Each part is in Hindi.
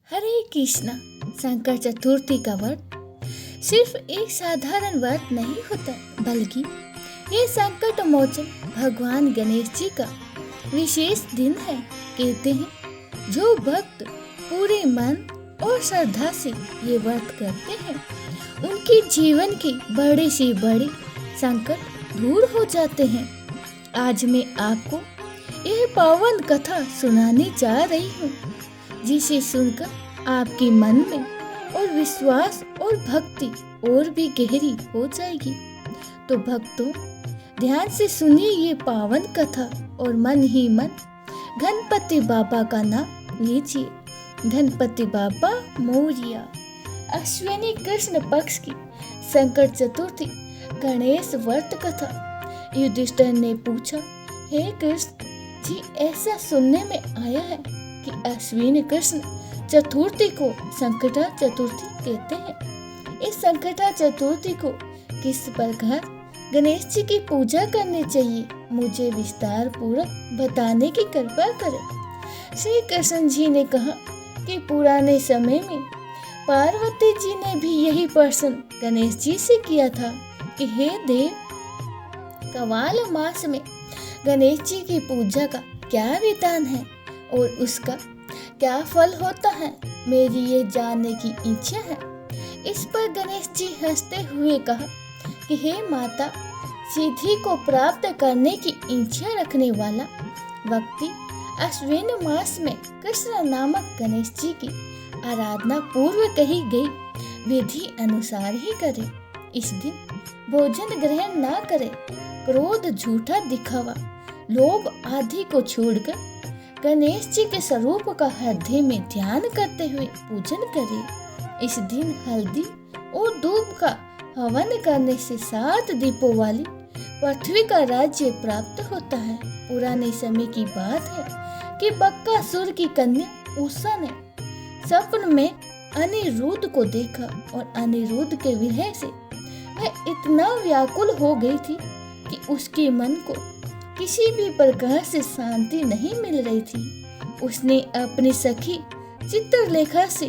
हरे कृष्णा। संकट चतुर्थी का व्रत सिर्फ एक साधारण व्रत नहीं होता, बल्कि ये संकट मोचन भगवान गणेश जी का विशेष दिन है। कहते हैं जो भक्त पूरे मन और श्रद्धा से ये व्रत करते हैं, उनके जीवन के बड़े से बड़े संकट दूर हो जाते हैं। आज मैं आपको यह पावन कथा सुनाने जा रही हूँ, जिसे सुनकर आपके मन में और विश्वास और भक्ति और भी गहरी हो जाएगी। तो भक्तों, ध्यान से सुनिए ये पावन कथा और मन ही मन गणपति बाबा का नाम लीजिए। गणपति बाबा मोरिया। अश्विनी कृष्ण पक्ष की संकट चतुर्थी गणेश व्रत कथा। युधिष्ठिर ने पूछा, हे कृष्ण जी, ऐसा सुनने में आया है कि अश्विनी कृष्ण चतुर्थी को संकटा चतुर्थी कहते हैं। इस संकटा चतुर्थी को किस प्रकार गणेश जी की पूजा करनी चाहिए, मुझे विस्तार पूर्वक बताने की कृपा करें। श्री कृष्ण जी ने कहा कि पुराने समय में पार्वती जी ने भी यही प्रश्न गणेश जी से किया था कि हे देव, कवाल मास में गणेश जी की पूजा का क्या विधान है और उसका क्या फल होता है, मेरी ये जानने की इच्छा है। इस पर गणेश जी हंसते हुए कहा कि हे माता, सिद्धि को प्राप्त करने की इच्छा रखने वाला व्यक्ति अश्विन मास में कृष्ण नामक गणेश जी की आराधना पूर्व कही गई विधि अनुसार ही करे। इस दिन भोजन ग्रहण ना करे, क्रोध, झूठा दिखावा, लोभ आदि को छोड़कर गणेश जी के स्वरूप का हृदय में ध्यान करते हुए पूजन करें। इस दिन हल्दी और दूध का हवन करने से 7 दीपों वाली पृथ्वी का राज्य प्राप्त होता है। पुराने समय की बात है कि बक्कासुर की कन्या उषा ने स्वप्न में अनिरुद्ध को देखा और अनिरुद्ध के विरह से वह इतना व्याकुल हो गई थी कि उसके मन को किसी भी प्रकार से शांति नहीं मिल रही थी। उसने अपनी सखी चित्रलेखा से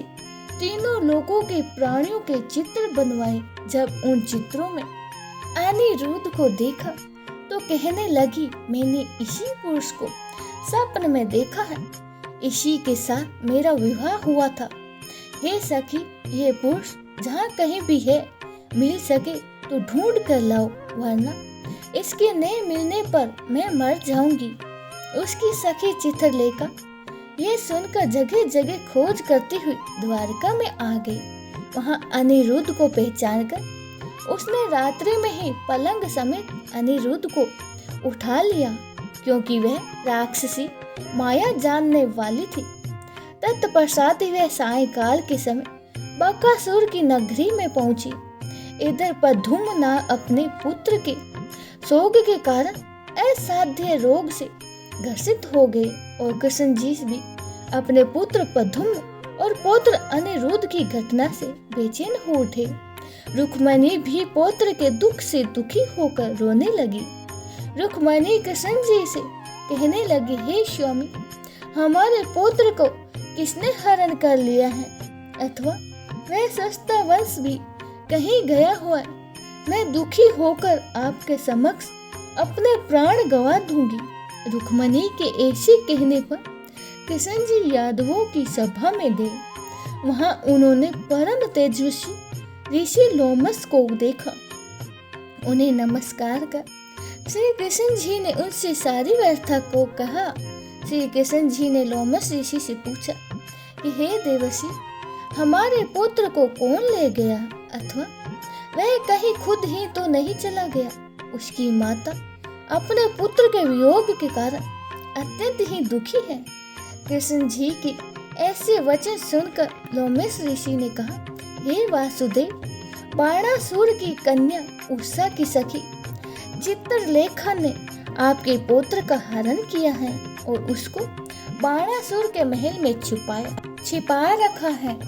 तीनों लोगों के प्राणियों के चित्र बनवाए। जब उन चित्रों में अनिरुद्ध को देखा तो कहने लगी, मैंने इसी पुरुष को स्वप्न में देखा है, इसी के साथ मेरा विवाह हुआ था। हे सखी, ये पुरुष जहाँ कहीं भी है, मिल सके तो ढूंढ कर लाओ, वरना इसके नहीं मिलने पर मैं मर जाऊंगी। उसकी सखी चित्रलेखा ये सुनकर जगह जगह खोज करती हुई द्वारका में आ गई। वहां अनिरुद्ध को पहचानकर उसने रात्रि में ही पलंग समेत अनिरुद्ध को उठा लिया, क्योंकि वह राक्षसी माया जानने वाली थी। तत्पश्चात वह सायंकाल के समय बकासुर की नगरी में पहुंची। इधर पद्मुम्न अपने पुत्र के शोक के कारण असाध्य रोग से ग्रसित हो गए और कृष्ण जी भी अपने पुत्र पद्मुम्न और पौत्र अनिरुद्ध की घटना से बेचैन हो उठे। रुक्मणी भी पौत्र के दुख से दुखी होकर रोने लगी। रुक्मणी कृष्ण जी से कहने लगी, हे स्वामी, हमारे पुत्र को किसने हरण कर लिया है, अथवा वह सस्ता वंश भी कहीं गया हुआ है। मैं दुखी होकर आपके समक्ष अपने प्राण गंवा दूंगी। रुक्मणी के ऐसे कहने पर कृष्ण जी यादवों की सभा में गए। वहां उन्होंने परम तेजस्वी ऋषि लोमस को देखा। उन्हें नमस्कार कर श्री कृष्ण जी ने उनसे सारी व्यवस्था को कहा। श्री कृष्ण जी ने लोमस ऋषि से पूछा कि हे देवर्षि, हमारे पुत्र को कौन ले गया, अथवा वह कहीं खुद ही तो नहीं चला गया। उसकी माता अपने पुत्र के वियोग के कारण अत्यंत ही दुखी है। कृष्ण जी की ऐसे वचन सुनकर लोमस ऋषि ने कहा, हे वासुदेव, बाणासुर की कन्या उषा की सखी चित्रलेखा ने आपके पुत्र का हरण किया है और उसको बाणासुर के महल में छिपा रखा है,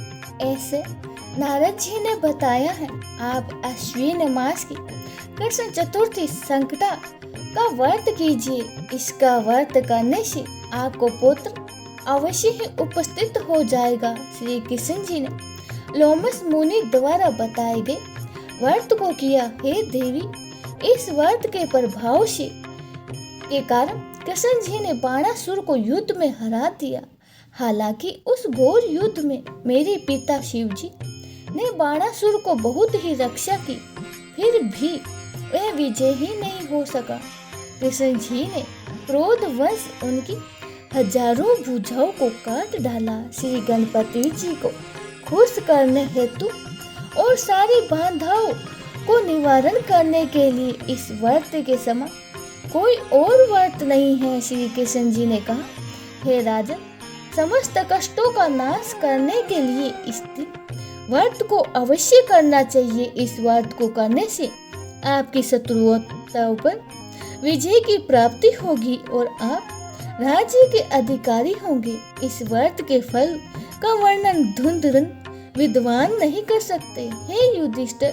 ऐसे नारद जी ने बताया है। आप अश्विन मास की कृष्ण चतुर्थी संकटा का व्रत कीजिए। इसका व्रत करने से आपको पुत्र अवश्य ही उपस्थित हो जाएगा। श्री कृष्ण जी ने लोमस मुनि द्वारा बताए गए व्रत को किया। हे देवी, इस व्रत के प्रभाव से के कारण कृष्ण जी ने बाणासुर को युद्ध में हरा दिया। हालांकि उस घोर युद्ध में मेरे पिता शिव जी ने बाणासुर को बहुत ही रक्षा की, फिर भी वह विजय ही नहीं हो सका। कृष्ण जी ने क्रोधवश उनकी हजारों भुजाओं को काट डाला। श्री गणपति जी को खुश करने हेतु और सारी बाधाओं को निवारण करने के लिए इस व्रत के समान कोई और व्रत नहीं है। श्री कृष्ण जी ने कहा, हे राजन, समस्त कष्टों का नाश करने के लिए इस दिन व्रत को अवश्य करना चाहिए। इस व्रत को करने से आपकी शत्रुओं पर विजय की प्राप्ति होगी और आप राज्य के अधिकारी होंगे। इस व्रत के फल का वर्णन धुंधुरन विद्वान नहीं कर सकते। हे युधिष्ठिर,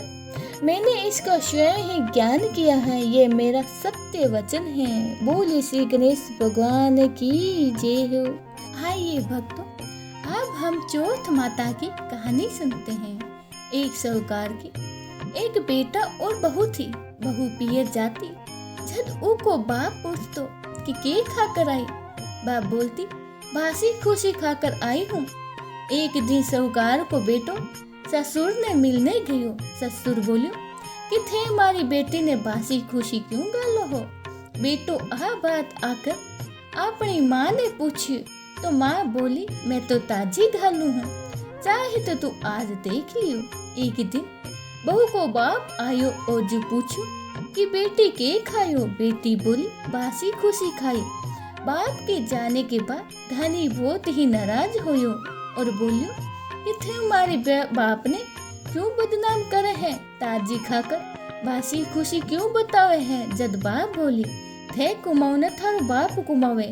मैंने इसका स्वयं ही ज्ञान किया है, ये मेरा सत्य वचन है। बोले श्री गणेश भगवान की जय हो। आइए भक्तों, अब हम चौथ माता की कहानी सुनते हैं। एक साहूकार की एक बेटा और बहू थी। बहू पियर जाती, जब ऊ को बाप पूछतो कि के खाकर आई, बाप बोलती बासी खुशी खाकर आई हूँ। एक दिन साहूकार को बेटो ससुर ने मिलने गयो। ससुर बोलियो कि थे हमारी बेटी ने बासी खुशी क्यों गालो हो। बेटो आ बात आकर अपनी माँ ने पूछी तो माँ बोली मैं तो ताजी घालू हूँ, चाहे तो तू आज देख लियो। एक दिन बहू को बाप आयो और जो पूछो कि बेटी के खायो। बेटी बोली बासी खुशी खाई। बाप के जाने के बाद धनी बहुत ही नाराज होयो और बोलियो कि थे हमारे बाप ने क्यों बदनाम करे हैं, ताजी खाकर बासी खुशी क्यों बतावे हैं। जद बाप बोली थे कुमाऊ न थारो बाप कुमावे,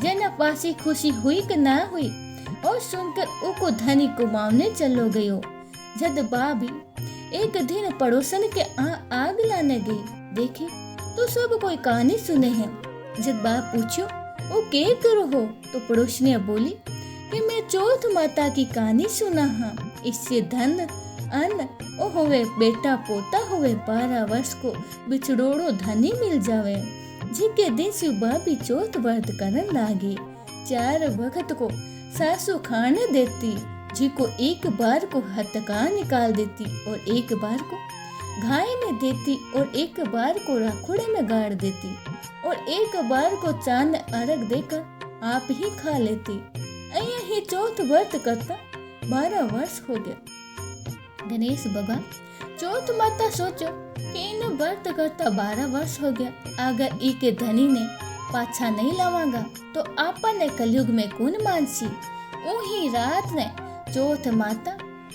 जना बासी खुशी हुई कि ना हुई। और सुनकर उको धनी कुमावने चलो गयो। जद बाबी एक दिन पड़ोसन के आग लाने गई, देखी तो सब कोई कहानी सुने हैं। जब बाप पूछो वो के करो हो, तो पड़ोसनिया बोली कि मैं चौथ माता की कहानी सुना हाँ। इससे धन अन्न ओ होवे बेटा पोता होवे, 12 वर्ष को बिछड़ोड़ो धनी मिल जावे। जिके दिन सुबह भी चौथ व्रत करन लागे। 4 वक्त को सासू खाने देती, जिको एक बार को हथका निकाल देती और एक बार को घाय में देती और एक बार को राखुड़े में गाड़ देती और एक बार को चांद अर्घ देकर आप ही खा लेती। ऐया ही चौथ व्रत करता 12 वर्ष हो गया। गणेश भगवान चौथ माता सोचो कि इन व्रत करता 12 वर्ष हो गया, अगर ई के धनी ने पाछा नहीं लावांगा तो आपा ने कलयुग में कौन मानसी। वही रात ने चौथ माता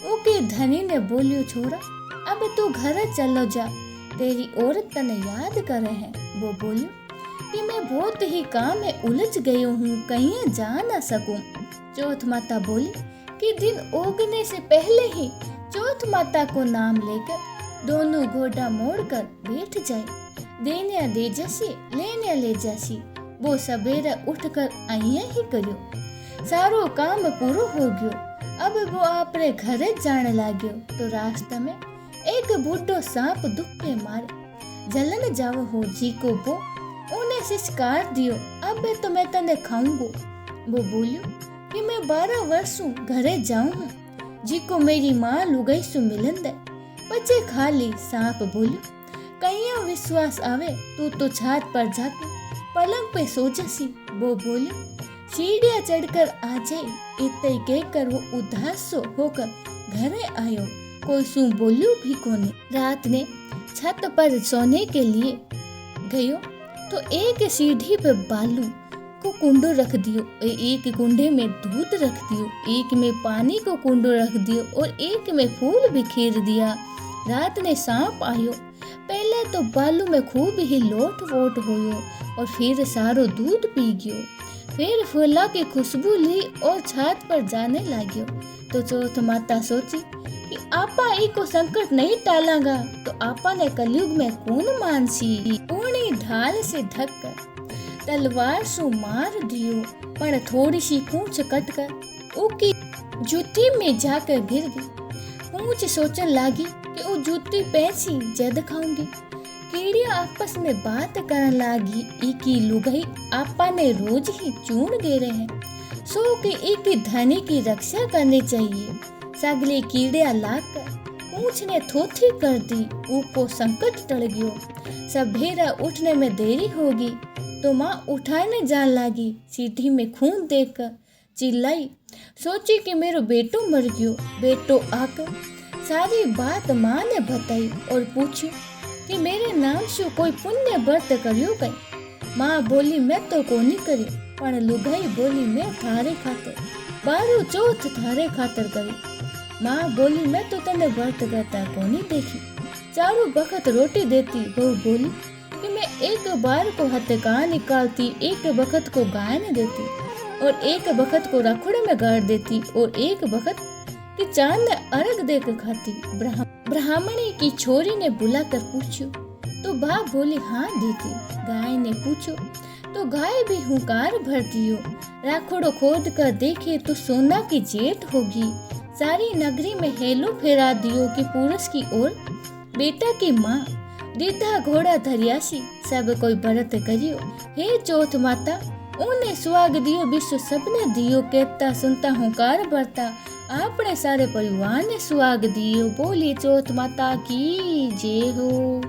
ओके धनी ने बोलियो छोरा अब तू घर चलो जा, तेरी औरत तने याद करे है। वो बोलियो कि मैं बहुत ही काम में उलझ गई हूँ, कहीं जा न सकूं। चौथ माता बोली कि दिन उगने से पहले ही चौथ माता को नाम लेकर दोनों घोड़ा मोड़कर बैठ जाए। देने दे जैसी लेने ले जैसी, वो सवेरे उठकर आइया ही करियो। सारो काम पूरो हो गयो। अब वो अपने घरे जाने लाग्यो तो रास्ते में एक बूढ़ो सांप दुख के मारे जलन जाओ हो जी को वो उन्हें सिस्कार दियो, अब तो मैं तने खाऊंगो। वो बोलियो कि मैं 12 वर्षों घरे जाऊं हूँ, जी को मेरी माँ लुगाई सु मिलन दे बच्चे खा ली। सांप बोलियो कहीं विश्वास आवे तू तो छात पर जाके पलंग पे सो जसी। वो बोली सीढ़ियाँ चढ़कर आ जाए। इतने कहकर वो उदास होकर घरे आयो, कोई सू बोलियो भी कोने। रात ने छत पर सोने के लिए गयो तो एक सीढ़ी पे बालू को कुंडो रख दियो, एक कुंडे में दूध रख दियो, एक में पानी को कुंडो रख दियो और एक में फूल बिखेर दिया। रात ने सांप आयो, पहले तो बालू में खूब ही लोट वोट होयो और फिर सारो दूध पी गयो। फिर फूला की खुशबू ली और छत पर जाने लाग्यो। तो चौथ माता सोची कि आपा ई को संकट नहीं टालांगा तो आपा ने कलयुग में कौन मानसी। पूर्णी ढाल से ढककर तलवार सु मार दियो, पर थोड़ी सी पूंछ कटकर उसकी जूती में जाकर गिर गई। पूंछ सोचने लगी कि वो जूती पैसी जद खाऊंगी। कीड़िया आपस में बात करने लगी, इकी लुगाई आपा ने रोज ही चून गेरे हैं, सो कि इकी धनी की रक्षा करनी चाहिए। सगले कीड़िया लाकर पूंछ ने थोथी कर दी, ऊको संकट टल गयो। सवेरा उठने में देरी होगी तो माँ उठाने जान लगी। सीढ़ी में खून देखकर चिल्लाई, सोची कि मेरो बेटो मर गयो। बेटो आकर सारी बात माँ ने बताई और पूछी कि मेरे नाम से कोई पुण्य व्रत करियो कई। माँ बोली मैं तो कोनी करी, पण लुगाई बोली मैं थारे खातर बारू चौथ थारे खातर करी। माँ बोली मैं तो तने व्रत करता कोनी देखी, चारों बखत रोटी देती। बहू बोली कि मैं एक बार को हथका निकालती, एक बखत को गाय ने देती, और एक बखत को रखोड़े में गाड़ देती, और एक बखत कि चांद ने अर्घ देकर खाती। ब्राह्मणी की छोरी ने बुलाकर पूछो तो बाप बोली हाँ देती। गाय ने पूछो तो गाय भी हुंकार भर दियो। राखोड़ो खोद कर देखे तो सोना की जेठ होगी। सारी नगरी में हेलो फेरा दियो कि पुरुष की ओर बेटा की माँ। दीदा घोड़ा धरियासी सब कोई व्रत करियो। हे चौथ माता उन्हें सुहाग दियो, विश्व सबने दियो। कहता सुनता हुंकार भरता, आपने सारे परिवार ने सुहाग दियो। बोली चौथ माता की जय हो।